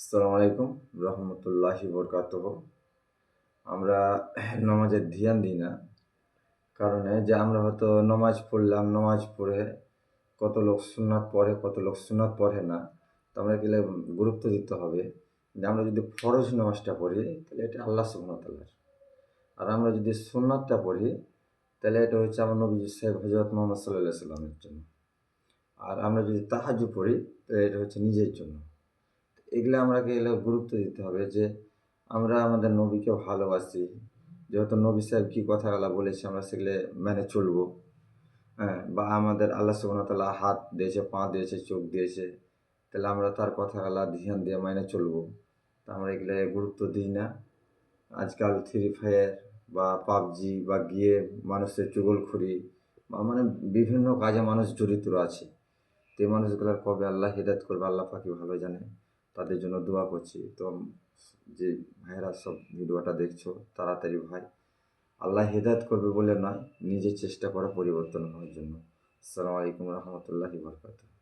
আসসালামু আলাইকুম রহমতুল্লাহি বরকাতুহ। আমরা নমাজের ধ্যান দিই না কারণে যে আমরা হয়তো নমাজ পড়লাম, নমাজ পড়ে কত লোক সুন্নাত পড়ে, কত লোক সুন্নাত পড়ে না। তো আমরা গেলে গুরুত্ব দিতে হবে যে আমরা যদি ফরজ নামাজটা পড়ি তাহলে এটা আল্লাহ সুবহানাহু ওয়া তাআলার, আর আমরা যদি সুন্নাতটা পড়ি তাহলে এটা হচ্ছে আমার নবী সাহেব হযরত মুহাম্মদ সাল্লাল্লাহু আলাইহি সাল্লামের জন্য। আর আমরা যদি তাহাজ্জুদ পড়ি তাহলে এটা হচ্ছে নিজের জন্য। এগুলো আমাকে গুরুত্ব দিতে হবে যে আমরা আমাদের নবীকে ভালোবাসি। যেহেতু নবী সাহেব কী কথাগুলা বলেছে আমরা সেগুলো মেনে চলবো। হ্যাঁ? বা আমাদের আল্লাহ সুবহানাহু ওয়া তাআলা হাত দিয়েছে, পা দিয়েছে, চোখ দিয়েছে। তাহলে আমরা তার কথাগুলা ধ্যান দিয়ে মেনে চলবো। তা আমরা এগুলো গুরুত্ব দিই না। আজকাল ফ্রি ফায়ার বা পাবজি বা গেম, মানুষের চুগলখড়ি বা মানে বিভিন্ন কাজে মানুষ জড়িত আছে। তো এই মানুষগুলার কবে আল্লাহ হিদায়াত করবে আল্লাহ পাকই ভালো জানে। তাদের জন্য দোয়া করছি। তো যে ভাইয়েরা সব ভিডিওটা দেখছো তাড়াতাড়ি ভাই, আল্লাহ হিদায়াত করবে বলে নয়, নিজে চেষ্টা করো পরিবর্তন হওয়ার জন্য। আসসালামু আলাইকুম রহমতুল্লাহি বরকাতুহু।